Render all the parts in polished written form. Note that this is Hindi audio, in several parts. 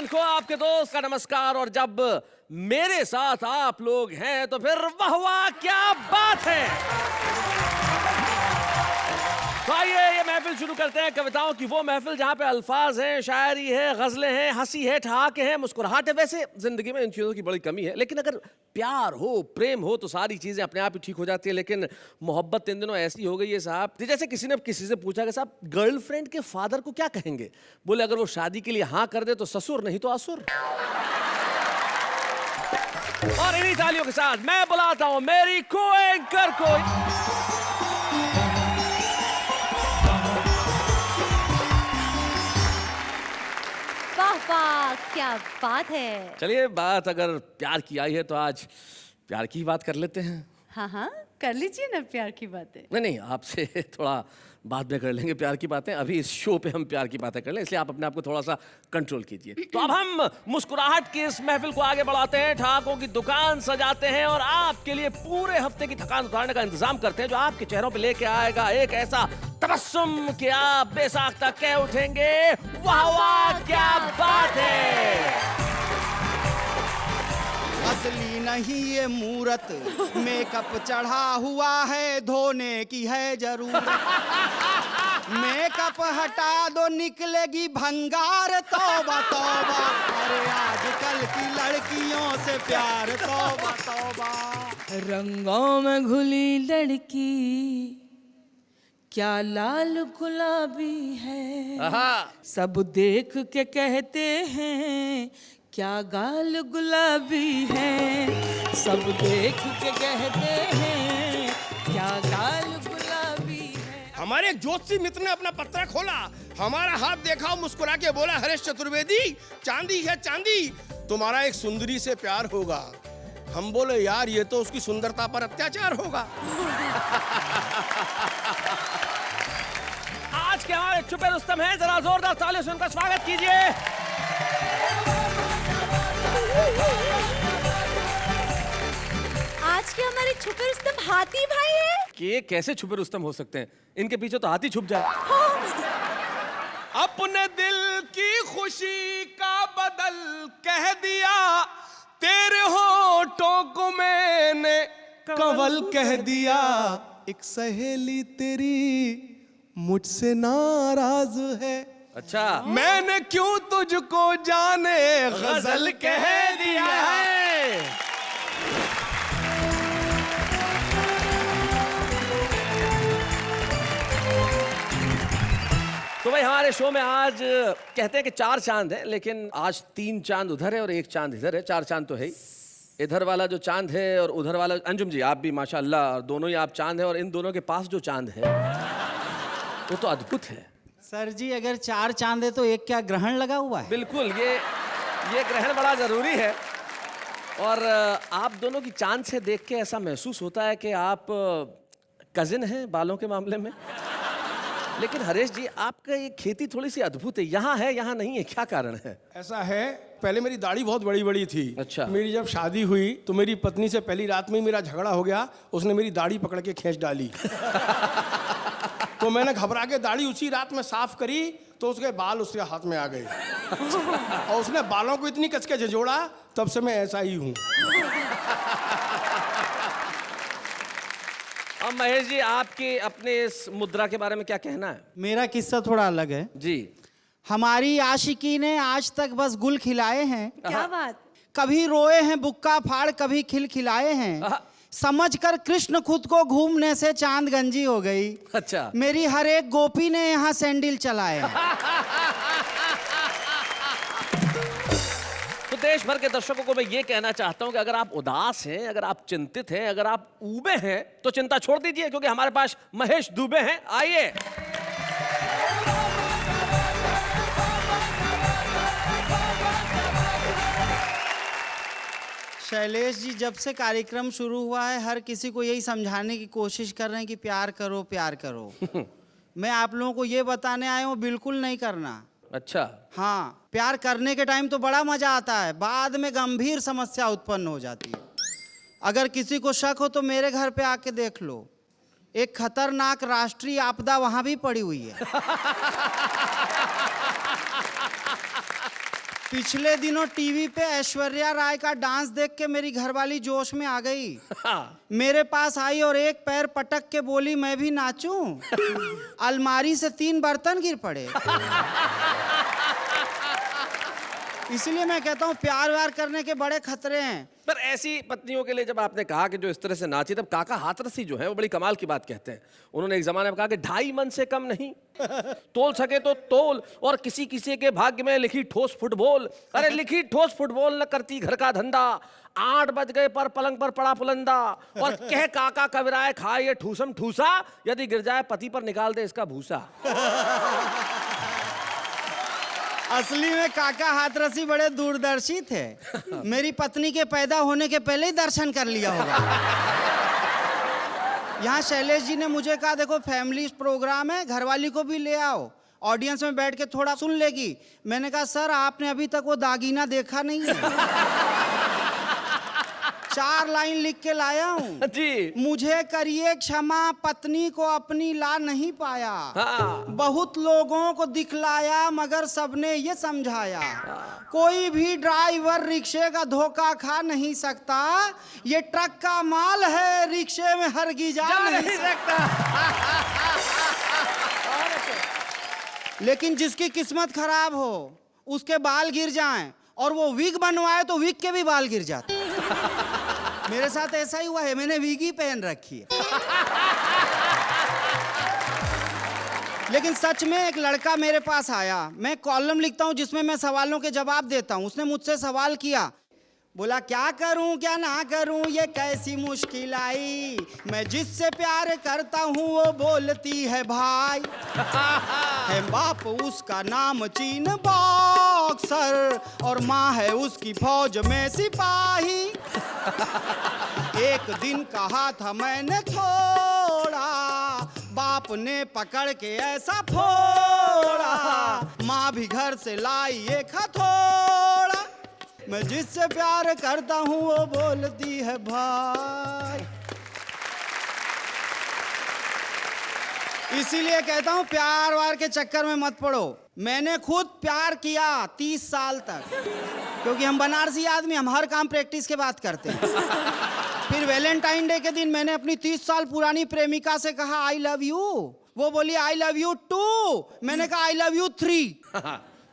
खान को आपके दोस्त का नमस्कार। और जब मेरे साथ आप लोग हैं तो फिर वाह वाह क्या बात है। तो आइए ये महफिल शुरू करते हैं, कविताओं की वो महफिल जहां पे अल्फाज हैं, शायरी है, गजलें हैं, हंसी है, ठहाके हैं, मुस्कुराहट है। वैसे जिंदगी में इन चीजों की बड़ी कमी है, लेकिन अगर प्यार हो, प्रेम हो तो सारी चीजें अपने आप ही ठीक हो जाती है। लेकिन मोहब्बत इन दिनों ऐसी हो गई है साहब, जैसे किसी ने किसी से पूछा कि साहब गर्लफ्रेंड के फादर को क्या कहेंगे? बोले अगर वो शादी के लिए हाँ कर दे तो ससुर, नहीं तो असुर। और इन्हीं तालियों के साथ मैं बुलाता हूं मेरी को एंकर को। वाह क्या बात है। चलिए बात अगर प्यार की आई है तो आज प्यार की बात कर लेते हैं। हाँ कर लीजिए ना प्यार की बातें। नहीं आपसे थोड़ा बाद में कर लेंगे प्यार की बातें, अभी इस शो पे हम प्यार की बातें कर लें, इसलिए आप अपने आप को थोड़ा सा कंट्रोल कीजिए। तो अब हम मुस्कुराहट की इस महफिल को आगे बढ़ाते हैं, ठहाकों की दुकान सजाते हैं और आपके लिए पूरे हफ्ते की थकान उतारने का इंतजाम करते हैं, जो आपके चेहरों पे लेके आएगा एक ऐसा तबस्सुम कि आप बेसाख्ता कह उठेंगे वाह वाह क्या बात है। असली नहीं ये मूरत, मेकअप चढ़ा हुआ है, धोने की है जरूरत। मेकअप हटा दो निकलेगी भंगार, तौबा तौबा। अरे आजकल की लड़कियों से प्यार, तौबा तौबा। रंगों में घुली लड़की क्या लाल गुलाबी है, सब देख के कहते हैं क्या गाल गुलाबी है, सब देख के कहते हैं क्या गाल गुलाबी है। हमारे एक ज्योतिषी मित्र ने अपना पत्रा खोला, हमारा हाथ देखा, मुस्कुरा के बोला, हरेश चतुर्वेदी चांदी है चांदी, तुम्हारा एक सुंदरी से प्यार होगा। हम बोले यार ये तो उसकी सुंदरता पर अत्याचार होगा। आज के हमारे छुपे रुस्तम हैं, जरा जोरदार तालियों से उनका स्वागत कीजिए। आज के हमारे छुपे रुस्तम हाथी भाई है। कि कैसे छुपे रुस्तम हो सकते हैं, इनके पीछे तो हाथी छुप जाए। अपने दिल की खुशी का बदल कह दिया, तेरे होठों को मैंने कंवल कह दिया। एक सहेली तेरी मुझसे नाराज है, अच्छा मैंने क्यों तुझको जाने गजल कह दिया है। तो भाई हमारे शो में आज कहते हैं कि 4 चांद हैं, लेकिन आज 3 चांद उधर है और 1 चांद इधर है। 4 चांद तो है ही। इधर वाला जो चांद है और उधर वाला, अंजुम जी आप भी माशाल्लाह दोनों ही आप चांद हैं, और इन दोनों के पास जो चांद है वो तो अद्भुत है। सर जी अगर 4 चांद है तो एक क्या ग्रहण लगा हुआ है? बिल्कुल, ये ग्रहण बड़ा जरूरी है। और आप दोनों की चांद से देख के ऐसा महसूस होता है कि आप कजिन हैं बालों के मामले में। लेकिन हरेश जी आपका ये खेती थोड़ी सी अद्भुत है, यहाँ है यहाँ नहीं है, क्या कारण है? ऐसा है, पहले मेरी दाढ़ी बहुत बड़ी बड़ी थी। अच्छा। मेरी जब शादी हुई तो मेरी पत्नी से पहली रात में ही मेरा झगड़ा हो गया, उसने मेरी दाढ़ी पकड़ के खींच डाली। तो मैंने घबरा के दाढ़ी उसी रात में साफ करी तो उसके बाल उसके हाथ में आ गए। और उसने बालों को इतनी कस के झंझोड़ा, तब से मैं ऐसा ही हूँ। अब महेश जी आपके अपने इस मुद्रा के बारे में क्या कहना है? मेरा किस्सा थोड़ा अलग है जी। हमारी आशिकी ने आज तक बस गुल खिलाए हैं, क्या बात। कभी रोए हैं बुक्का फाड़, कभी खिलखिलाए हैं। समझकर कृष्ण खुद को घूमने से चांद गंजी हो गई। अच्छा। मेरी हर एक गोपी ने यहाँ सैंडल चलाए। तो देश भर के दर्शकों को मैं ये कहना चाहता हूं कि अगर आप उदास हैं, अगर आप चिंतित हैं, अगर आप ऊबे हैं तो चिंता छोड़ दीजिए, क्योंकि हमारे पास महेश दुबे हैं। आइए। शैलेश जी जब से कार्यक्रम शुरू हुआ है हर किसी को यही समझाने की कोशिश कर रहे हैं कि प्यार करो प्यार करो। मैं आप लोगों को ये बताने आया हूँ बिल्कुल नहीं करना। अच्छा। हाँ, प्यार करने के टाइम तो बड़ा मजा आता है, बाद में गंभीर समस्या उत्पन्न हो जाती है। अगर किसी को शक हो तो मेरे घर पे आके देख लो, एक खतरनाक राष्ट्रीय आपदा वहां भी पड़ी हुई है। पिछले दिनों टीवी पे ऐश्वर्या राय का डांस देख के मेरी घरवाली जोश में आ गई। मेरे पास आई और एक पैर पटक के बोली मैं भी नाचूं। अलमारी से 3 बर्तन गिर पड़े। इसलिए मैं कहता हूँ प्यार व्यार करने के बड़े खतरे हैं। पर ऐसी पत्नियों के लिए जब आपने कहा कि जो इस तरह से नाची, तब काका हाथरसी जो है वो बड़ी कमाल की बात कहते हैं। उन्होंने एक जमाने में कहा कि 2.5 मन से कम नहीं, तोल सके तो तोल, और किसी किसी के भाग्य में लिखी ठोस फुटबॉल। अरे लिखी ठोस फुटबॉल न करती घर का धंधा, 8 बज गए पर पलंग पर पड़ा पुलंदा, और कह काका कविराए खाए ये ठूसम ठूसा, यदि गिर जाए पति पर निकाल दे इसका भूसा। असली में काका हाथरसी बड़े दूरदर्शी थे। मेरी पत्नी के पैदा होने के पहले ही दर्शन कर लिया होगा। यहाँ शैलेश जी ने मुझे कहा देखो फैमिली प्रोग्राम है, घरवाली को भी ले आओ, ऑडियंस में बैठ के थोड़ा सुन लेगी। मैंने कहा सर आपने अभी तक वो दागीना देखा नहीं है। 4 लाइन लिख के लाया हूँ जी। मुझे करिए क्षमा, पत्नी को अपनी ला नहीं पाया। हाँ। बहुत लोगों को दिखलाया मगर सबने ये समझाया। कोई भी ड्राइवर रिक्शे का धोखा खा नहीं सकता, ये ट्रक का माल है रिक्शे में हरगिज जा नहीं सकता। लेकिन जिसकी किस्मत खराब हो, उसके बाल गिर जाएं और वो विग बनवाए तो विग के भी बाल गिर जाते। मेरे साथ ऐसा ही हुआ है, मैंने विग ही पहन रखी है। लेकिन सच में एक लड़का मेरे पास आया, मैं कॉलम लिखता हूं जिसमें मैं सवालों के जवाब देता हूं। उसने मुझसे सवाल किया, बोला क्या करूं क्या ना करूं ये कैसी मुश्किल आई, मैं जिससे प्यार करता हूं वो बोलती है भाई। है बाप उसका नाम चीन बॉक्सर और माँ है उसकी फौज में सिपाही। एक दिन कहा था मैंने थोड़ा, बाप ने पकड़ के ऐसा फोड़ा, माँ भी घर से लाई एक हथौड़ा, मैं जिससे प्यार करता हूँ वो बोलती है भाई। इसीलिए कहता हूँ प्यार वार के चक्कर में मत पड़ो। मैंने खुद प्यार किया 30 साल तक, क्योंकि हम बनारसी आदमी, हम हर काम प्रैक्टिस के बाद करते हैं। फिर वैलेंटाइन डे के दिन मैंने अपनी 30 साल पुरानी प्रेमिका से कहा आई लव यू, वो बोली आई लव यू 2, मैंने कहा आई लव यू 3,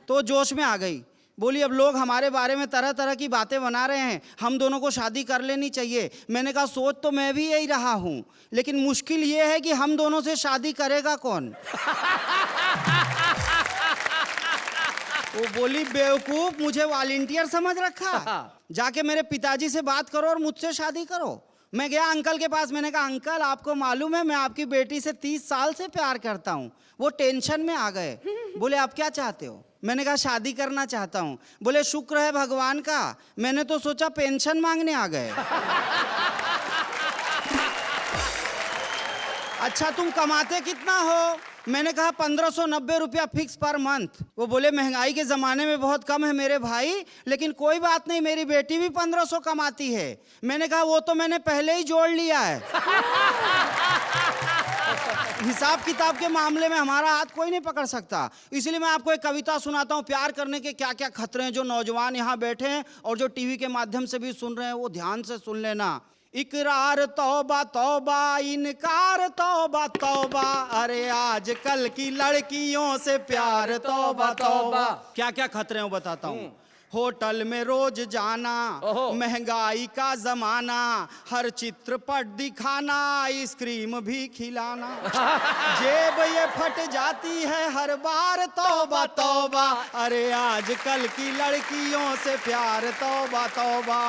तो जोश में आ गई। बोली अब लोग हमारे बारे में तरह तरह की बातें बना रहे हैं, हम दोनों को शादी कर लेनी चाहिए। मैंने कहा सोच तो मैं भी यही रहा हूं, लेकिन मुश्किल ये है कि हम दोनों से शादी करेगा कौन। वो बोली बेवकूफ, मुझे वॉलंटियर समझ रखा, जाके मेरे पिताजी से बात करो और मुझसे शादी करो। मैं गया अंकल के पास, मैंने कहा अंकल आपको मालूम है मैं आपकी बेटी से 30 साल से प्यार करता हूँ। वो टेंशन में आ गए, बोले आप क्या चाहते हो। मैंने कहा शादी करना चाहता हूँ। बोले शुक्र है भगवान का, मैंने तो सोचा पेंशन मांगने आ गए। अच्छा तुम कमाते कितना हो। मैंने कहा 1590 रुपया फिक्स पर मंथ। वो बोले महंगाई के ज़माने में बहुत कम है मेरे भाई, लेकिन कोई बात नहीं मेरी बेटी भी 1500 कमाती है। मैंने कहा वो तो मैंने पहले ही जोड़ लिया है। हिसाब किताब के मामले में हमारा हाथ कोई नहीं पकड़ सकता। इसलिए मैं आपको एक कविता सुनाता हूँ, प्यार करने के क्या क्या खतरे हैं। जो नौजवान यहाँ बैठे हैं और जो टीवी के माध्यम से भी सुन रहे हैं वो ध्यान से सुन लेना। इकरार तौबा तौबा, इनकार तौबा तौबा, अरे आजकल की लड़कियों से प्यार तौबा तौबा। क्या क्या खतरे हैं बताता हूँ। होटल में रोज जाना, महंगाई का जमाना, हर चित्रपट दिखाना, आइसक्रीम भी खिलाना, जेब ये फट जाती है हर बार तौबा तौबा, अरे आजकल की लड़कियों से प्यार तौबा तौबा।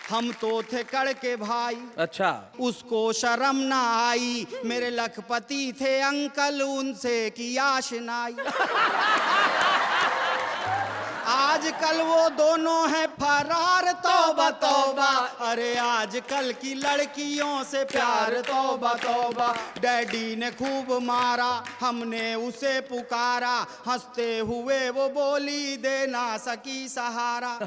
हम तो थे कड़के भाई, अच्छा उसको शर्म ना आई, मेरे लखपति थे अंकल उनसे की आशनाई। आजकल वो दोनों हैं फरार तौबा तौबा, अरे आजकल की लड़कियों से प्यार तौबा तौबा। डैडी ने खूब मारा, हमने उसे पुकारा, हंसते हुए वो बोली दे ना सकी सहारा।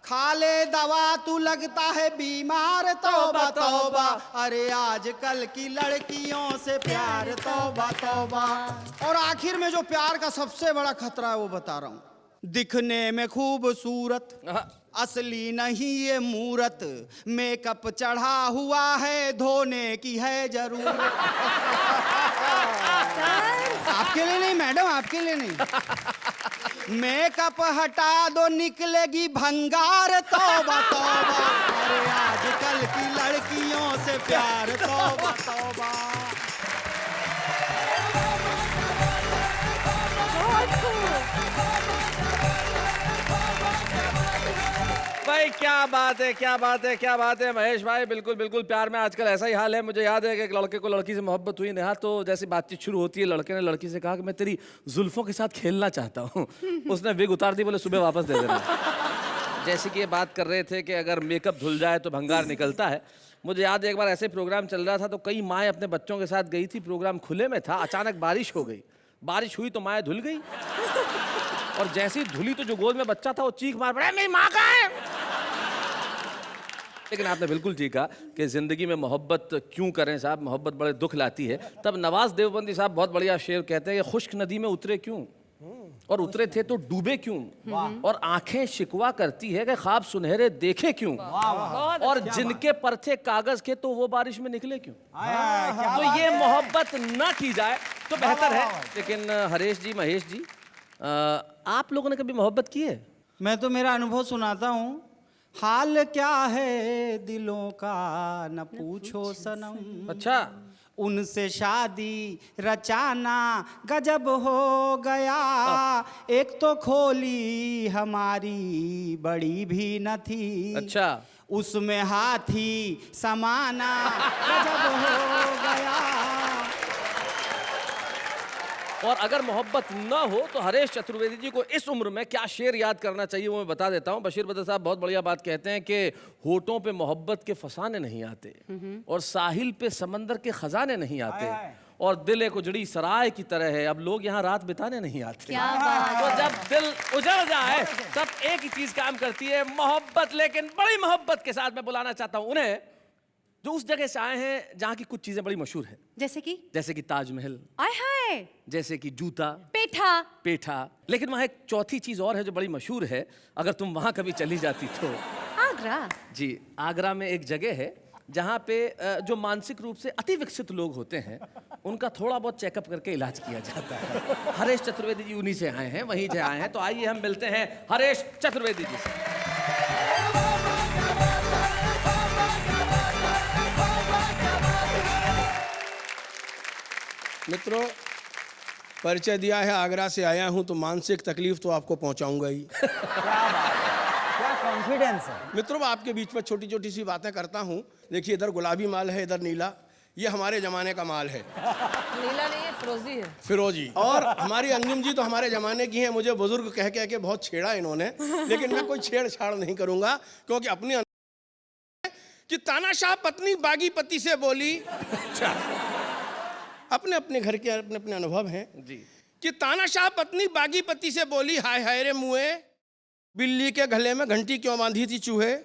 खा ले दवा तू लगता है बीमार तौबा तौबा, अरे आजकल की लड़कियों से प्यार तौबा तौबा। और आखिर में जो प्यार का सबसे बड़ा खतरा है वो बता रहा हूँ। दिखने में खूबसूरत, हाँ। असली नहीं ये मूरत, मेकअप चढ़ा हुआ है, धोने की है जरूरत। आपके लिए नहीं मैडम, आपके लिए नहीं। मेकअप हटा दो निकलेगी भंगार, तौबा तौबा, अरे आजकल की लड़कियों से प्यार, तौबा तौबा। भाई क्या बात है, क्या बात है, क्या बात है महेश भाई, बिल्कुल बिल्कुल। प्यार में आजकल ऐसा ही हाल है। मुझे याद है कि एक लड़के को लड़की से मोहब्बत हुई नेहा, तो जैसी बातचीत शुरू होती है, लड़के ने लड़की से कहा कि मैं तेरी जुल्फों के साथ खेलना चाहता हूँ। उसने विग उतार दी, बोले सुबह वापस दे देना। जैसे कि ये बात कर रहे थे कि अगर मेकअप धुल जाए तो भंगार निकलता है, मुझे याद है एक बार ऐसे प्रोग्राम चल रहा था तो कई माएँ अपने बच्चों के साथ गई थी, प्रोग्राम खुले में था, अचानक बारिश हो गई। बारिश हुई तो माएँ धुल गई, और जैसे ही धुली तो जो गोद में बच्चा था वो चीख मार पड़ा, मेरी माँ कहाँ है। लेकिन आपने बिल्कुल ठीक कहा कि जिंदगी में मोहब्बत क्यों करें साहब, मोहब्बत बड़े दुख लाती है। तब नवाज देवबंदी साहब बहुत बढ़िया शेर कहते हैं कि खुश्क नदी में उतरे क्यों, और उतरे थे तो डूबे क्यों, और आंखें शिकवा करती है कि ख्वाब सुनहरे देखे क्यों, और जिनके पर थे कागज के तो वो बारिश में निकले क्यों। तो ये मोहब्बत ना की जाए तो बेहतर है। लेकिन हरेश जी, महेश जी, आप लोगों ने कभी मोहब्बत की है? मैं तो मेरा अनुभव सुनाता हूँ। हाल क्या है दिलों का न पूछो सनम, अच्छा, उनसे शादी रचाना गजब हो गया। एक तो खोली हमारी बड़ी भी न थी, अच्छा, उसमें हाथी समाना गजब हो गया। और अगर मोहब्बत ना हो तो हरेश चतुर्वेदी जी को इस उम्र में क्या शेर याद करना चाहिए वो मैं बता देता हूँ। बशीर बदर साहब बहुत बढ़िया बात कहते हैं कि होठों पे मोहब्बत के फसाने नहीं आते, और साहिल पे समंदर के खजाने नहीं आते, और दिल एक उजड़ी सराय की तरह है, अब लोग यहाँ रात बिताने नहीं आते। क्या बात तो जब दिल उजड़ जाए तब एक ही चीज काम करती है, मोहब्बत। लेकिन बड़ी मोहब्बत के साथ मैं बुलाना चाहता हूँ उन्हें जो उस जगह से आए हैं जहाँ की कुछ चीजें बड़ी मशहूर हैं, जैसे कि ताजमहल, आय हाय, जैसे कि जूता, पेठा, पेठा। लेकिन वहाँ एक चौथी चीज और है जो बड़ी मशहूर है, अगर तुम वहाँ कभी चली जाती तो। आगरा। जी, आगरा में एक जगह है जहाँ पे जो मानसिक रूप से अति विकसित लोग होते हैं उनका थोड़ा बहुत चेकअप करके इलाज किया जाता है। हरेश चतुर्वेदी जी उन्हीं से आए हैं, वहीं से आए हैं। तो आइए हम मिलते हैं हरेश चतुर्वेदी जी से। मित्रों, परिचय दिया है, आगरा से आया हूं तो मानसिक तकलीफ तो आपको पहुंचाऊंगा ही। क्या कॉन्फिडेंस है। मित्रों, आपके बीच में छोटी छोटी सी बातें करता हूं। देखिए, इधर गुलाबी माल है, इधर नीला, ये हमारे जमाने का माल है। नीला नहीं है, फिरोजी है। फिरोजी। और हमारी अंजुम जी तो हमारे जमाने की हैं, मुझे बुजुर्ग कह कह के बहुत छेड़ा इन्होंने, लेकिन मैं कोई छेड़छाड़ नहीं करूंगा, क्योंकि अपनी कि तानाशाह पत्नी बागी पति से बोली। अपने अपने घर के अपने अपने अनुभव हैं जी। कि तानाशाह पत्नी बागी पति से बोली, हाय हाय रे मुए, बिल्ली के गले में घंटी क्यों बांधी थी चूहे।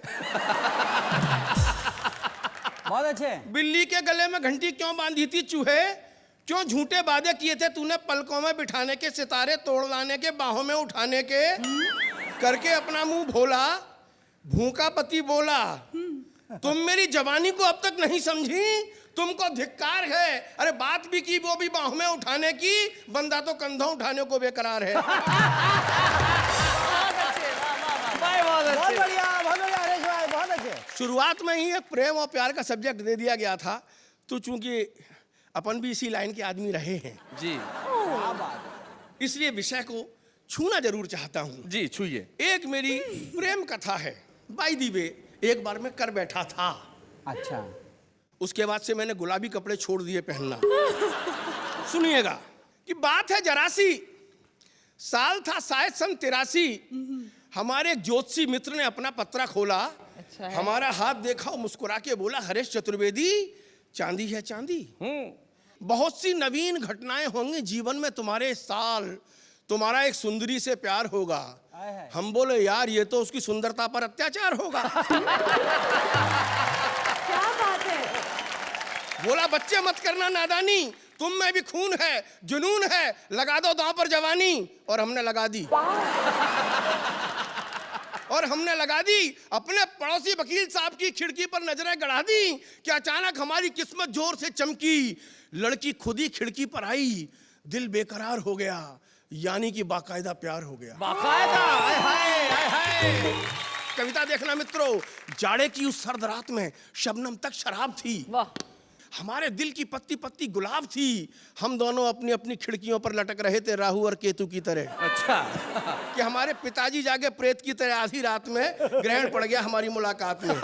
बहुत अच्छे। बिल्ली के गले में घंटी क्यों बांधी थी चूहे, क्यों झूठे वादे किए थे तूने पलकों में बिठाने के, सितारे तोड़ लाने के, बाहों में उठाने के, करके अपना मुंह भोला। भूखा पति बोला, तुम मेरी जवानी को अब तक नहीं समझी, तुमको धिक्कार है। अरे बात भी की, वो भी बाहों में उठाने की, बंदा तो कंधों उठाने को बेकरार है। बहुत बढ़िया हरेश भाई, बहुत अच्छे। शुरुआत में ही एक प्रेम और प्यार का सब्जेक्ट दे दिया गया था, तो चूंकि अपन भी इसी लाइन के आदमी रहे हैं जी, इसलिए विषय को छूना जरूर चाहता हूँ। जी छूइए। एक मेरी प्रेम कथा है। बाय दी वे, एक बार मैं कर बैठा था, अच्छा। उसके बाद से मैंने गुलाबी कपड़े छोड़ दिए पहनना। सुनिएगा कि बात है जरासी, साल था शायद सन 83। हमारे एक ज्योतिषी मित्र ने अपना पत्रा खोला, अच्छा है। हमारा हाथ देखा और मुस्कुरा के बोला, हरेश चतुर्वेदी, चांदी है चांदी। बहुत सी नवीन घटनाएं होंगी जीवन में तुम्हारे इस साल, तुम्हारा एक सुंदरी से प्यार होगा। हम बोले, यार ये तो उसकी सुंदरता पर अत्याचार होगा। क्या बात है। बोला, बच्चे मत करना नादानी, तुम में भी खून है, जुनून है, लगा दो दांव पर जवानी। और हमने लगा दी। और हमने लगा दी। अपने पड़ोसी वकील साहब की खिड़की पर नजरें गड़ा दी कि अचानक हमारी किस्मत जोर से चमकी। लड़की खुद ही खिड़की पर आई, दिल बेकरार हो गया, यानी कि बाकायदा प्यार हो गया। बाकायदा। हाय हाय हाय हाय। कविता देखना मित्रों, जाड़े की उस सर्द रात में शबनम तक शराब थी, वाह। हमारे दिल की पत्ती पत्ती गुलाब थी। हम दोनों अपनी अपनी खिड़कियों पर लटक रहे थे राहु और केतु की तरह। अच्छा। कि हमारे पिताजी जाके प्रेत की तरह आधी रात में ग्रहण पड़ गया हमारी मुलाकात में।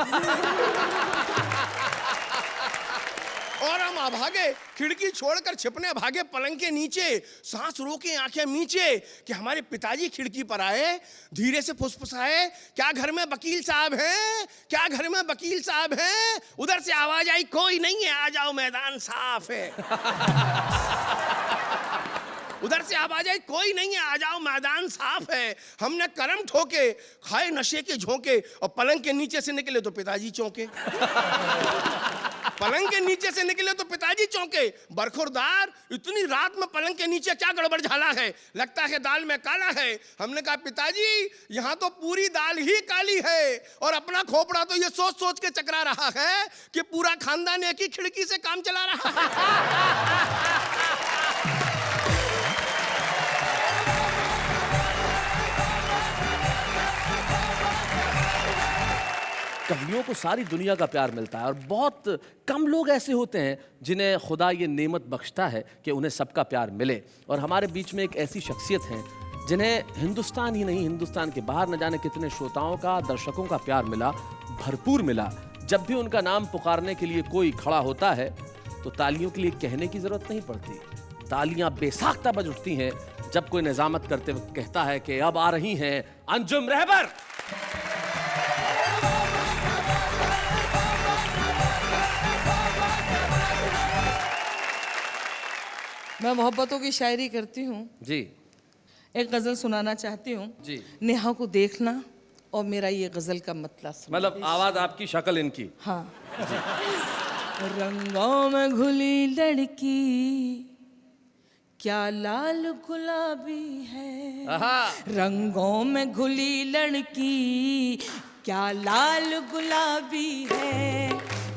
और हम भागे, खिड़की छोड़कर छिपने भागे पलंग के नीचे, सांस रोके आंखें नीचे कि हमारे पिताजी खिड़की पर आए, धीरे से फुसफुसाए, क्या घर में वकील साहब हैं? क्या घर में वकील साहब हैं? उधर से आवाज आई, कोई नहीं है, आ जाओ मैदान साफ है। उधर से आवाज आई, कोई नहीं है, आ जाओ मैदान साफ है। हमने करम ठोके, खाए नशे के झोंके और पलंग के नीचे से निकले तो पिताजी चौंके। पलंग के नीचे से निकले तो पिताजी चौंके। बरखुरदार, इतनी रात में पलंग के नीचे क्या गड़बड़ झाला है? लगता है दाल में काला है। हमने कहा पिताजी यहाँ तो पूरी दाल ही काली है। और अपना खोपड़ा तो ये सोच सोच के चकरा रहा है कि पूरा खानदान एक ही खिड़की से काम चला रहा है। कवियों को सारी दुनिया का प्यार मिलता है और बहुत कम लोग ऐसे होते हैं जिन्हें खुदा ये नेमत बख्शता है कि उन्हें सबका प्यार मिले। और हमारे बीच में एक ऐसी शख्सियत है जिन्हें हिंदुस्तान ही नहीं, हिंदुस्तान के बाहर न जाने कितने श्रोताओं का, दर्शकों का प्यार मिला, भरपूर मिला। जब भी उनका नाम पुकारने के लिए कोई खड़ा होता है तो तालियों के लिए कहने की जरूरत नहीं पड़ती, तालियां बेसाख्ता बज उठती हैं जब कोई निजामत करते वक्त कहता है कि अब आ रही हैं अंजुम रहबर। मैं मोहब्बतों की शायरी करती हूँ। जी एक गजल सुनाना चाहती हूँ। जी। नेहा को देखना और मेरा ये गजल का मतलब सुनना। मतलब आवाज आपकी, शक्ल इनकी। हाँ। रंगों में घुली लड़की क्या लाल गुलाबी है। आहा। रंगों में घुली लड़की क्या लाल गुलाबी है।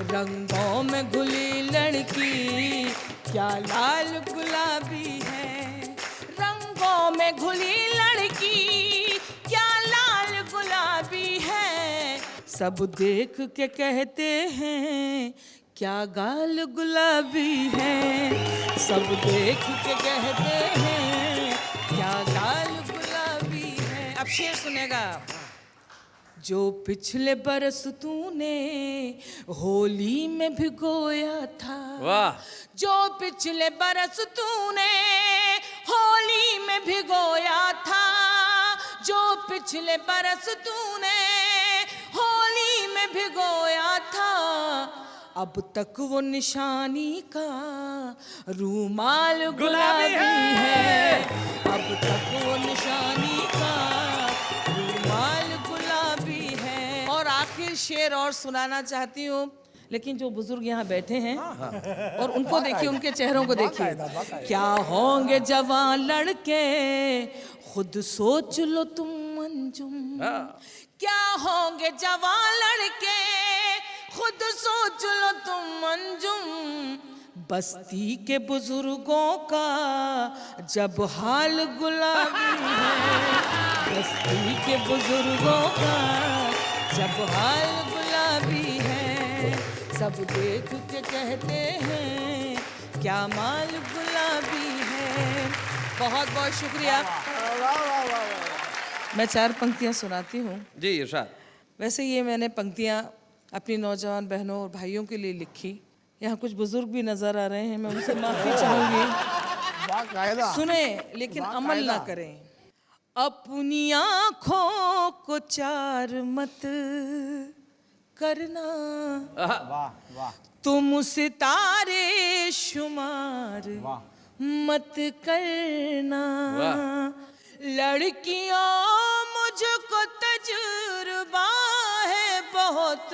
रंगों में घुली लड़की क्या लाल गुलाबी है। रंगों में घुली लड़की क्या लाल गुलाबी है। सब देख के कहते हैं क्या गाल गुलाबी है। सब देख के कहते हैं क्या गाल गुलाबी है। अब शेर सुनेगा। जो पिछले बरस तूने होली में भिगोया था। वाह। जो पिछले बरस तूने होली में भिगोया था। जो पिछले बरस तूने होली में भिगोया था। अब तक वो निशानी का रूमाल गुलाबी है। अब तक वो निशानी का रूमाल गुलाबी है। और आखिर शेर और सुनाना चाहती हूँ, लेकिन जो बुजुर्ग यहाँ बैठे हैं और उनको देखिए, उनके चेहरों को देखिए। क्या होंगे जवान लड़के खुद सोच लो तुम अंजुम। क्या होंगे जवान लड़के खुद सोच लो तुम अंजुम। बस्ती के बुजुर्गों का जब हाल गुलाबी है। बस्ती के बुजुर्गों का जब हाल गुलाबी है। सब देख के कहते हैं क्या माल गुलाबी है। बहुत बहुत शुक्रिया। मैं 4 पंक्तियां सुनाती हूँ। जी इरशाद। वैसे ये मैंने पंक्तियां अपनी नौजवान बहनों और भाइयों के लिए लिखी। यहाँ कुछ बुजुर्ग भी नजर आ रहे हैं, मैं उनसे माफी चाहूंगी। सुने लेकिन अमल ना करें। अपनी आँखों को चार मत करना। तुम सितारे शुमार मत करना। लड़कियों मुझको तजुर्बा है बहुत।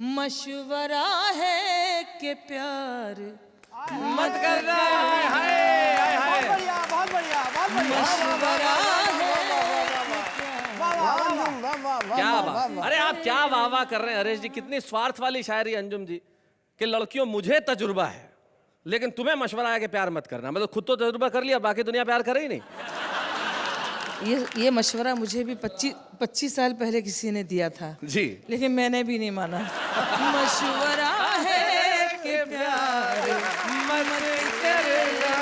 मशवरा है कि प्यार मत करना। हाय हाय हाय। बहुत बढ़िया, बहुत बढ़िया, बहुत बढ़िया। मशवरा वाह, वाह, अंजुम, वाह, वाह, वाह, क्या वाह, वाह, वाह, वाह। अरे आप क्या वाह वाह कर रहे हैं हरीश जी, कितनी स्वार्थ वाली शायरी अंजुम जी कि लड़कियों मुझे तजुर्बा है लेकिन तुम्हें मशवरा है कि प्यार मत करना। मतलब खुद तो तजुर्बा कर लिया, बाकी दुनिया प्यार करे ही नहीं। ये मशवरा मुझे भी 25 साल पहले किसी ने दिया था जी लेकिन मैंने भी नहीं माना। मशवरा है कि प्यार मत करना।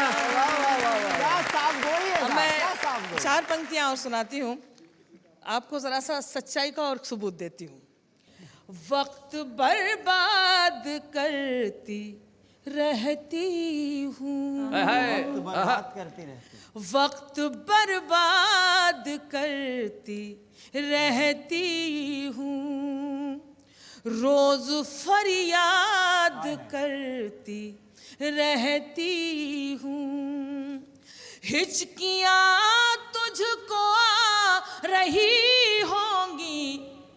क्या साफ गोई है अब साहब, मैं क्या साफ गोई। 4 पंक्तियां और सुनाती हूँ, आपको जरा सा सच्चाई का और सबूत देती हूँ। वक्त बर्बाद करती रहती हूँ, हाय हाय। बात करती रहती। वक्त बर्बाद करती रहती हूँ, रोज फरियाद करती रहती हूँ, हिचकियाँ तुझको आ रही होंगी,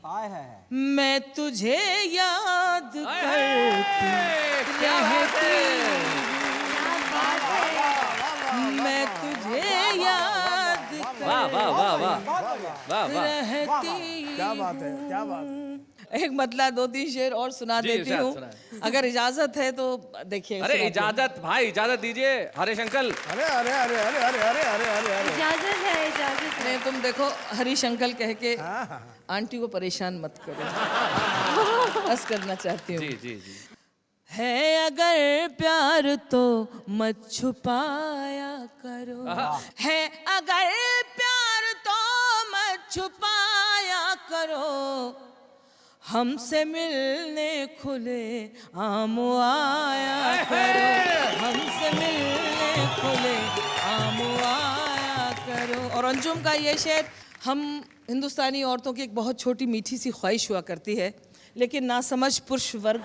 हाय हाय। मैं तुझे याद करती क्या बात रहती है। हूँ, मैं तुझे याद वाह वाह वाह वाह बहुत बढ़िया। वाह वाह। रहती क्या बात है, क्या बात है। एक मतलब 2-3 शेर और सुना जी, देती इरशाद हूँ सुनाएं। अगर इजाजत है तो देखिए। अरे इजाजत भाई, इजाजत दीजिए हरीश अंकल। अरे अरे अरे अरे अरे अरे अरे अरे अरे। इजाजत है, इजाजत है। नहीं तुम देखो हरीश अंकल कह के हाँ, हाँ, आंटी को परेशान मत करो। बस करना चाहती जी हूँ। जी जी। है अगर प्यार तो मत छुपाया करो, है अगर प्यार तो मत छुपाया करो, हमसे मिलने खुले आम आया करो, हमसे मिलने खुले आम आया करो। और अंजुम का ये शेर, हम हिंदुस्तानी औरतों की एक बहुत छोटी मीठी सी ख्वाहिश हुआ करती है लेकिन ना समझ पुरुष वर्ग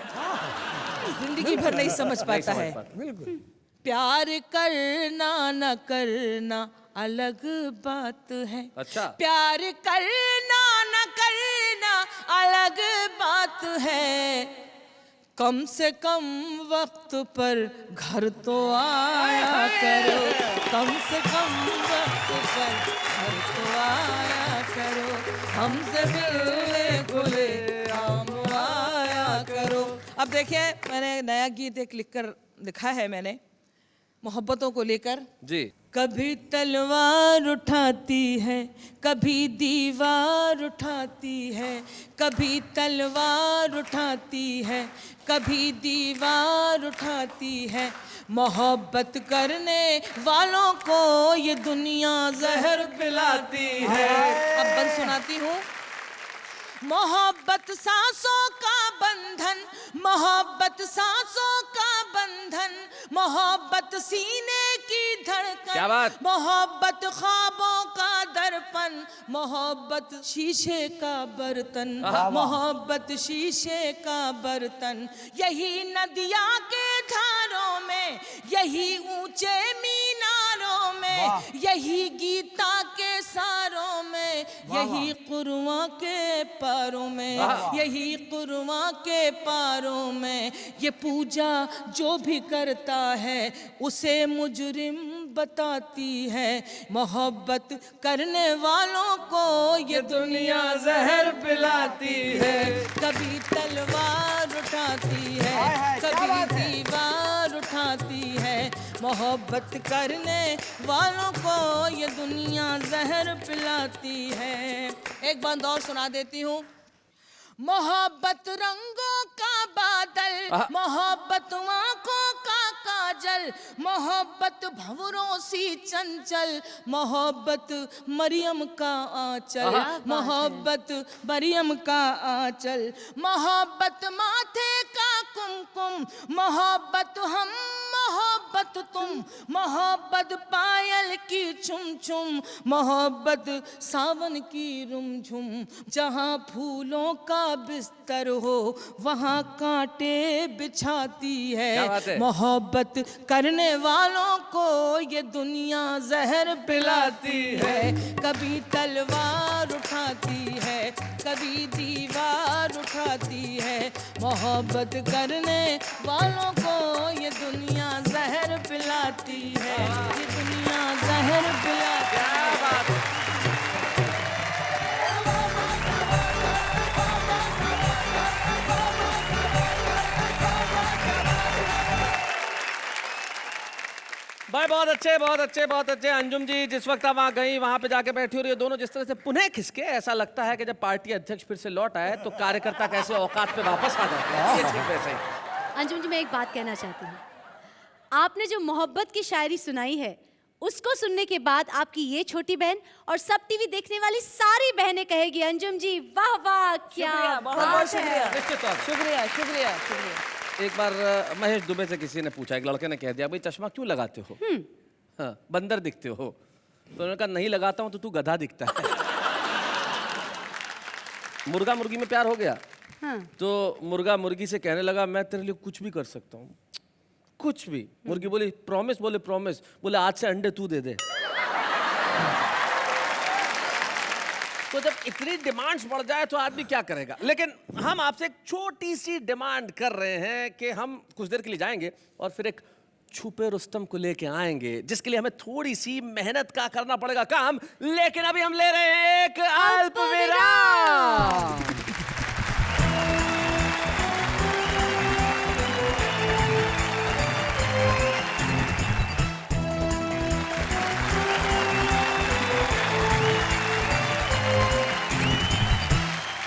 जिंदगी भर नहीं समझ पाता है। बिल्कुल। प्यार करना न करना अलग बात है, अच्छा। प्यार करना न करना अलग बात है, कम से कम वक्त पर घर तो आया करो, कम से कम वक्त पर घर तो आया करो, हमसे मिलने खुले आम आया करो। अब देखिए मैंने नया गीत एक लिखा है मैंने मोहब्बतों को लेकर। जी कभी तलवार उठाती है, कभी दीवार उठाती है, कभी तलवार उठाती है, कभी दीवार उठाती है, मोहब्बत करने वालों को ये दुनिया जहर पिलाती है। अब बंद सुनाती हूँ। मोहब्बत सांसों का बंधन, मोहब्बत सांसों का बंधन, मोहब्बत सीने की धड़कन, क्या बात? मोहब्बत ख्वाबों का दर्पण, मोहब्बत शीशे का बर्तन, मोहब्बत शीशे का बर्तन, यही नदिया के धारों में, यही ऊंचे मीनारों में, यही गीता के सारों में, यही कुरआन के पारों में, यही कुरआन के पारों में, ये पूजा जो भी करता है उसे मुजरिम बताती है, मोहब्बत करने वालों को ये दुनिया जहर पिलाती है। कभी तलवार उठाती है, कभी दीवार उठाती है, मोहब्बत करने वालों को ये दुनिया जहर पिलाती है। एक बंद और सुना देती हूँ। मोहब्बत रंगों का बादल, मोहब्बत आँखों का काजल, मोहब्बत भंवरों सी चंचल, मोहब्बत मरियम का आंचल, मोहब्बत मरियम का आंचल, मोहब्बत माथे का कुमकुम, मोहब्बत हम, मोहब्बत तुम, मोहब्बत पायल की छुम छुम, मोहब्बत सावन की रुमझुम, जहाँ फूलों का बिस्तर हो वहाँ कांटे बिछाती है, मोहब्बत करने वालों को ये दुनिया जहर पिलाती है। कभी तलवार उठाती है, कभी दीवार उठाती है, मोहब्बत करने वालों को ये दुनिया भाई बहुत अच्छे बहुत अच्छे बहुत अच्छे। अंजुम जी जिस वक्त आप वहाँ गई वहाँ पे जाके बैठी हो रही है, दोनों जिस तरह से पुनः खिसके, ऐसा लगता है कि जब पार्टी अध्यक्ष फिर से लौट आए तो कार्यकर्ता कैसे औकात पे वापस आ जाते हैं। ये ठीक वैसे ही। अंजुम जी, मैं एक बात कहना चाहती हूँ। आपने जो मोहब्बत की शायरी सुनाई है, उसको सुनने के बाद आपकी ये छोटी बहन और सब टीवी देखने वाली सारी बहनें कहेगी, अंजुम जी वाह वाह क्या बहुत बहुत बात शुक्रिया है। निश्चित तौर से। शुक्रिया शुक्रिया शुक्रिया। एक बार महेश दुबे से किसी ने पूछा, एक लड़के ने कह दिया, भाई चश्मा क्यों लगाते हो? हाँ, बंदर दिखते हो। तो उन्होंने कहा नहीं लगाता हूँ तो तू गधा दिखता है। मुर्गा मुर्गी में प्यार हो गया। हाँ। तो मुर्गा मुर्गी से कहने लगा मैं तेरे लिए कुछ भी कर सकता हूँ, कुछ भी। मुर्गी बोली प्रॉमिस? बोले प्रॉमिस। बोले आज से अंडे तू दे दे। तो जब इतनी डिमांड्स बढ़ जाए तो आदमी क्या करेगा। लेकिन हम आपसे एक छोटी सी डिमांड कर रहे हैं कि हम कुछ देर के लिए जाएंगे और फिर एक छुपे रुस्तम को लेके आएंगे, जिसके लिए हमें थोड़ी सी मेहनत का करना पड़ेगा काम। लेकिन अभी हम ले रहे हैं एक अल्प विराम।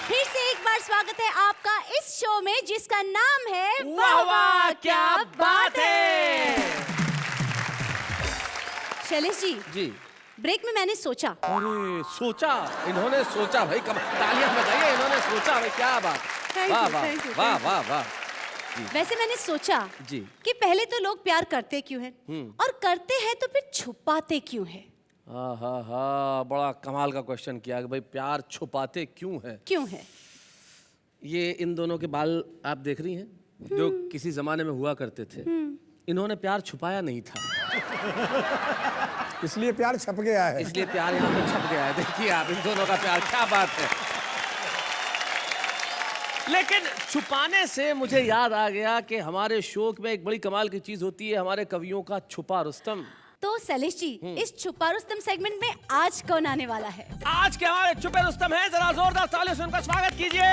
फिर से एक बार स्वागत है आपका इस शो में जिसका नाम है वाह वाह क्या बात है। शैलेश जी, जी ब्रेक में मैंने सोचा, अरे सोचा, इन्होंने सोचा भाई, कम तालियां बजाइए, इन्होंने सोचा भाई, क्या बात। Thank वाह you, वाह thank you, वाह thank you. वाह वाह। वैसे मैंने सोचा जी। कि पहले तो लोग प्यार करते क्यों हैं और करते हैं तो फिर छुपाते क्यों हैं? हाँ हाँ हाँ, बड़ा कमाल का क्वेश्चन किया कि भाई प्यार छुपाते क्यों है। क्यों है? ये इन दोनों के बाल आप देख रही हैं, जो किसी जमाने में हुआ करते थे। इन्होंने प्यार छुपाया नहीं था, इसलिए प्यार छप गया है। इसलिए प्यार यहाँ पे छप गया है। देखिए आप इन दोनों का प्यार, क्या बात है। लेकिन छुपाने से मुझे याद आ गया कि हमारे शो में एक बड़ी कमाल की चीज होती है, हमारे कवियों का छुपा रुस्तम। तो शैलेश जी, इस छुपा रुस्तम सेगमेंट में आज कौन आने वाला है? आज के हमारे छुपे रुस्तम हैं, जरा जोरदार तालियों से उनका स्वागत कीजिए।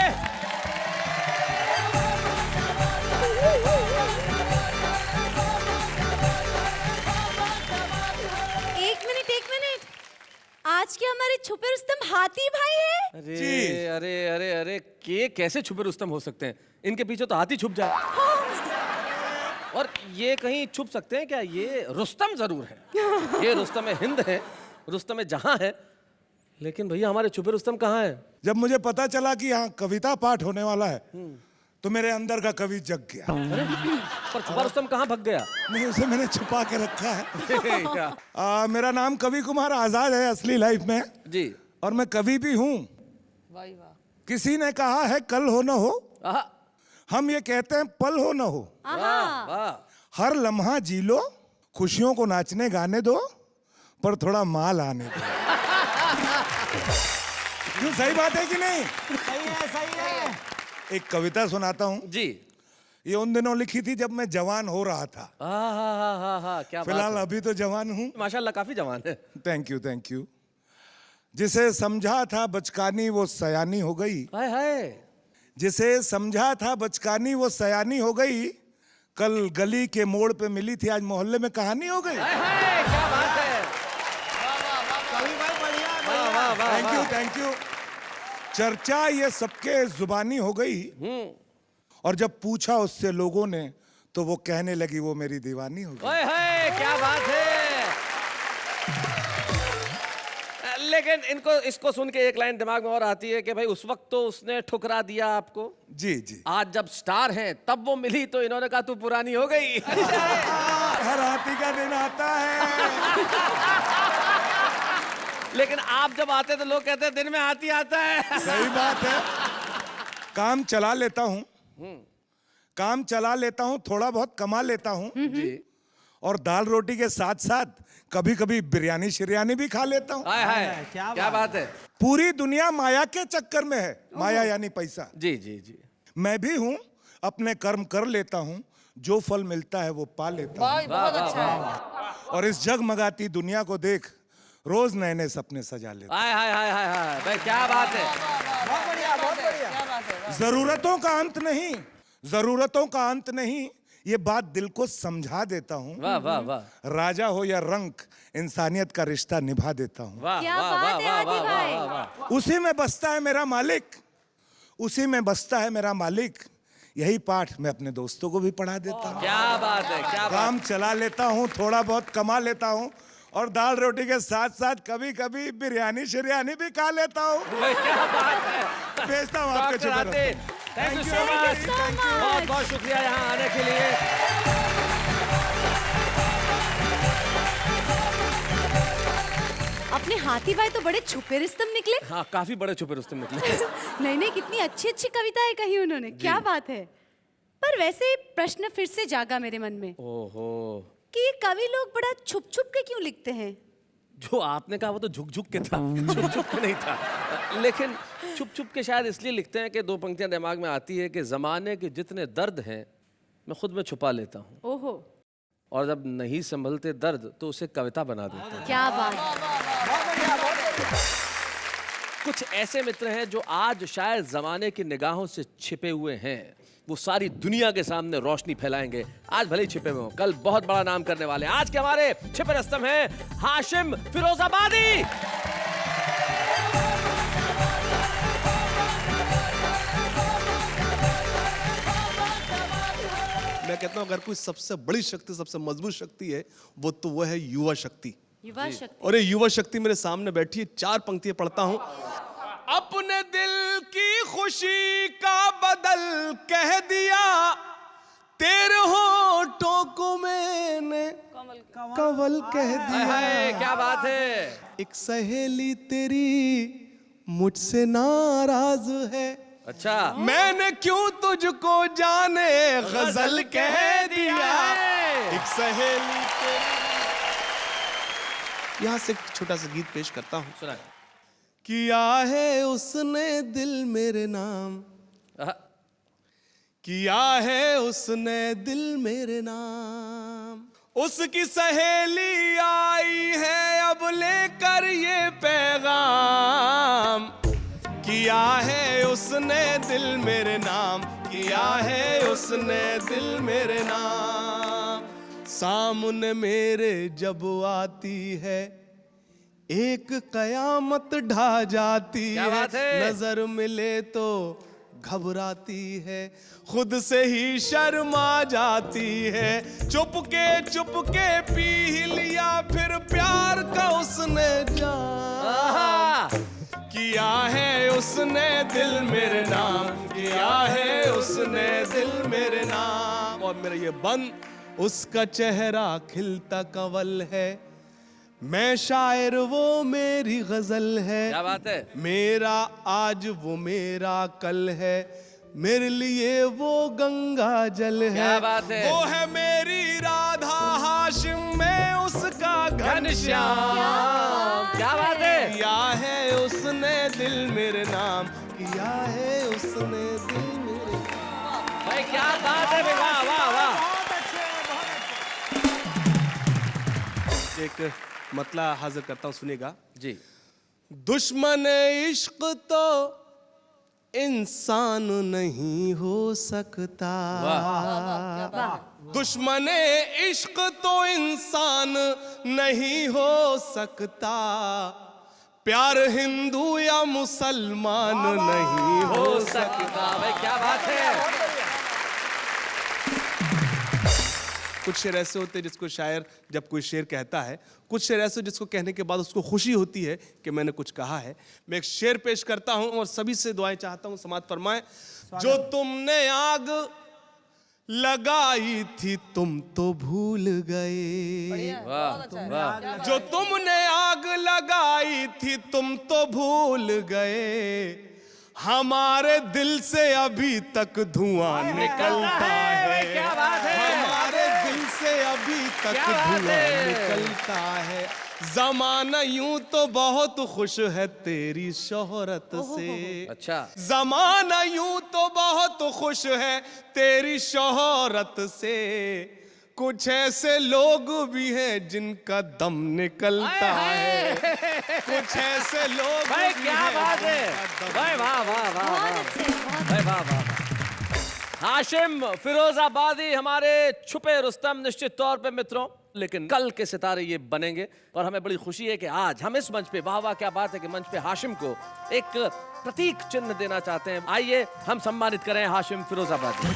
एक मिनट, आज के हमारे छुपे रुस्तम हाथी भाई है। अरे अरे अरे अरे, के कैसे छुपे रुस्तम हो सकते हैं? इनके पीछे तो हाथी छुप जाए। और ये कहीं छुप सकते हैं क्या? ये रुस्तम जरूर है, ये रुस्तम हिंद है, रुस्तम जहां है। लेकिन भैया हमारे छुपे रुस्तम कहाँ है? जब मुझे पता चला कि यहाँ कविता पाठ होने वाला है तो मेरे अंदर का कवि जग गया। अरे पर छुपा रुस्तम कहाँ भग गया? नहीं, उसे मैंने छुपा के रखा है। क्या? मेरा नाम कवि कुमार आजाद है असली लाइफ में, जी। और मैं कवि भी हूँ। वाह वाह। किसी ने कहा है कल हो न हो, आहा, हम ये कहते हैं पल हो न हो। वाह वाह। हर लम्हा जी लो, खुशियों को नाचने गाने दो, पर थोड़ा माल आने दो। क्यों, सही बात है कि नहीं? सही है, सही है। एक कविता सुनाता हूँ। जी। ये उन दिनों लिखी थी जब मैं जवान हो रहा था। हाँ, क्या बात फिलहाल है। अभी तो जवान हूँ। माशाल्लाह काफी जवान है। Thank you thank you. जिसे समझा था बचकानी वो सयानी हो गई। हाय हाय। जिसे समझा था बचकानी वो सयानी हो गई। कल गली के मोड़ पे मिली थी, आज मोहल्ले में कहानी हो गई। हाय हाय, क्या बात है। कवि भाई बढ़िया, वाह वाह वाह। Thank you thank you. चर्चा ये सबके जुबानी हो गई, और जब पूछा उससे लोगों ने तो वो कहने लगी वो मेरी दीवानी हो गई। ओए होए, क्या बात है। लेकिन इनको इसको सुन के एक लाइन दिमाग में और आती है कि भाई उस वक्त तो उसने ठुकरा दिया आपको, जी जी। आज जब स्टार हैं तब वो मिली तो इन्होंने कहा तू पुरानी हो गई। हर हाथी का दिन आता है। लेकिन आप जब आते तो लोग कहते हैं दिन में हाथी आता है। सही बात है। काम चला लेता हूँ, काम चला लेता हूँ, थोड़ा बहुत कमा लेता हूँ जी। और दाल रोटी के साथ साथ कभी कभी बिरयानी शिरयानी भी खा लेता हूँ। हाय हाय, क्या बात है। पूरी दुनिया माया के चक्कर में है, माया यानी पैसा। जी जी जी। मैं भी हूँ, अपने कर्म कर लेता हूँ, जो फल मिलता है वो पा लेता हूँ। बहुत अच्छा है। और इस जगमगाती दुनिया को देख रोज नए नए सपने सजा लेता हाय हाय हाय हाय हाय, भाई क्या बात है। बहुत बढ़िया, बहुत बढ़िया। क्या बात है। हूँ। जरूरतों का अंत नहीं, जरूरतों का अंत नहीं, ये बात दिल को समझा देता हूँ। वाह वाह वाह राजा हो या रंक, इंसानियत का रिश्ता निभा देता हूँ। वाह क्या वाह बात वाह है वाह आदि वाह भाई। वाह वाह। उसी में बसता है मेरा मालिक, उसी में बसता है मेरा मालिक। यही पाठ मैं अपने दोस्तों को भी पढ़ा देता हूँ। क्या बात है, क्या बात। काम चला लेता हूँ, थोड़ा बहुत कमा लेता हूँ, और दाल रोटी के साथ साथ कभी कभी बिरयानी शिरयानी भी खा लेता हूँ। क्या बात है। भेजता हूँ आपके डॉक्टर चित्र। आते, thank you so Thank you much, so much. बहुत बहुत शुक्रिया यहाँ आने के लिए। अपने हाथी भाई तो बड़े छुपे रुस्तम निकले। हाँ, काफी बड़े छुपे रुस्तम निकले। नहीं नहीं, कितनी अच्छी अच्छी कविताएं कही उन्होंने, क्या बात है। पर वैसे प्रश्न फिर से जागा मेरे मन में ओहो, कि ये कवि लोग बड़ा छुप छुप के क्यों लिखते हैं। जो आपने कहा वो तो झुक झुक के था, छुप छुप के नहीं था। लेकिन छुप छुप के शायद इसलिए लिखते हैं कि दो पंक्तियां दिमाग में आती है कि जमाने के जितने दर्द हैं मैं खुद में छुपा लेता हूँ, ओहो, और जब नहीं संभलते दर्द तो उसे कविता बना देता हूँ। क्या बात। कुछ ऐसे मित्र हैं जो आज शायद जमाने की निगाहों से छिपे हुए हैं, वो सारी दुनिया के सामने रोशनी फैलाएंगे। आज भले ही छिपे हुए हों, कल बहुत बड़ा नाम करने वाले हैं। आज के हमारे छिपे रुस्तम हैं हाशिम फिरोजाबादी। मैं कहता हूँ अगर कोई सबसे बड़ी शक्ति, सबसे मजबूत शक्ति है, वो है युवा शक्ति। युवा शक्ति। और ये युवा शक्ति मेरे सामने बैठी है। 4 पंक्तियां पढ़ता हूँ। अपने दिल की खुशी का बदल कह दिया, तेरे होठों को मैंने कंवल कह दिया। हाय, क्या बात है। एक सहेली तेरी मुझसे नाराज है, अच्छा, मैंने क्यों तुझको जाने गजल कह दिया। एक सहेली तेरी। यहाँ से एक छोटा सा गीत पेश करता हूँ। सुना। किया है उसने दिल मेरे नाम, किया है उसने दिल मेरे नाम। उसकी सहेली आई है अब लेकर ये पैगाम। किया है उसने दिल मेरे नाम, किया है उसने दिल मेरे नाम। सामने मेरे जब आती है एक कयामत ढा जाती है, नजर मिले तो घबराती है, खुद से ही शर्मा जाती है। चुपके पी लिया फिर प्यार का उसने जाम। किया है उसने दिल मेरे नाम, किया है उसने दिल मेरे नाम। और मेरा ये बंद, उसका चेहरा खिलता कंवल है, मैं शायर वो मेरी गजल है। क्या बात है। मेरा आज वो मेरा कल है, मेरे लिए वो गंगा जल है। क्या बात है। वो है मेरी राधा हाशिम, मैं उसका घनश्याम। क्या बात है। किया है उसने दिल मेरे नाम, किया है उसने दिल मेरे नाम। भाई क्या बात है, वाह वाह वाह। एक मतला हाजिर करता हूँ, सुनिएगा जी। दुश्मन इश्क तो इंसान नहीं हो सकता। दुश्मन इश्क तो इंसान नहीं हो सकता, प्यार हिंदू या मुसलमान नहीं हो सकता। भाई क्या बात है। कुछ शेर ऐसे होते हैं जिसको शायर जब कोई शेर कहता है, कुछ शेर ऐसे जिसको कहने के बाद उसको खुशी होती है कि मैंने कुछ कहा है। मैं एक शेर पेश करता हूं और सभी से दुआएं चाहता हूं, समाअत फरमाएं। जो तुमने आग लगाई थी तुम तो भूल गए, जो तुमने आग लगाई थी तुम तो भूल गए, हमारे दिल से अभी तक धुआं निकलता है। क्या बात है। हमारे दिल से अभी तक धुआं निकलता है। जमाना यूं तो बहुत खुश है तेरी शोहरत से। अच्छा। जमाना यूं तो बहुत खुश है तेरी शोहरत से, कुछ ऐसे लोग भी हैं जिनका दम निकलता है। कुछ ऐसे लोग भाई भी क्या हैं बात है। जिनका दम भाई वाह वाह वाह बहुत वाह। अच्छे, बहुत भाई वाह वाह। हाशिम फिरोजाबादी हमारे छुपे रुस्तम निश्चित तौर पे मित्रों, लेकिन कल के सितारे ये बनेंगे। और हमें बड़ी खुशी है कि आज हम इस मंच पे, वाह वाह क्या बात है कि मंच पे हाशिम को एक प्रतीक चिन्ह देना चाहते हैं। आइए हम सम्मानित करें हाशिम फिरोजाबादी।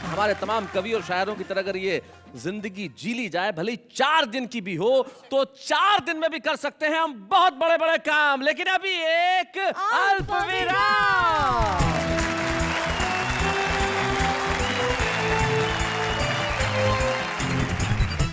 हमारे तमाम कवि और शायरों की तरह अगर ये जिंदगी जी ली जाए, भले ही 4 दिन की भी हो, तो 4 दिन में भी कर सकते हैं हम बहुत बड़े बड़े काम। लेकिन अभी एक अल्प विराम।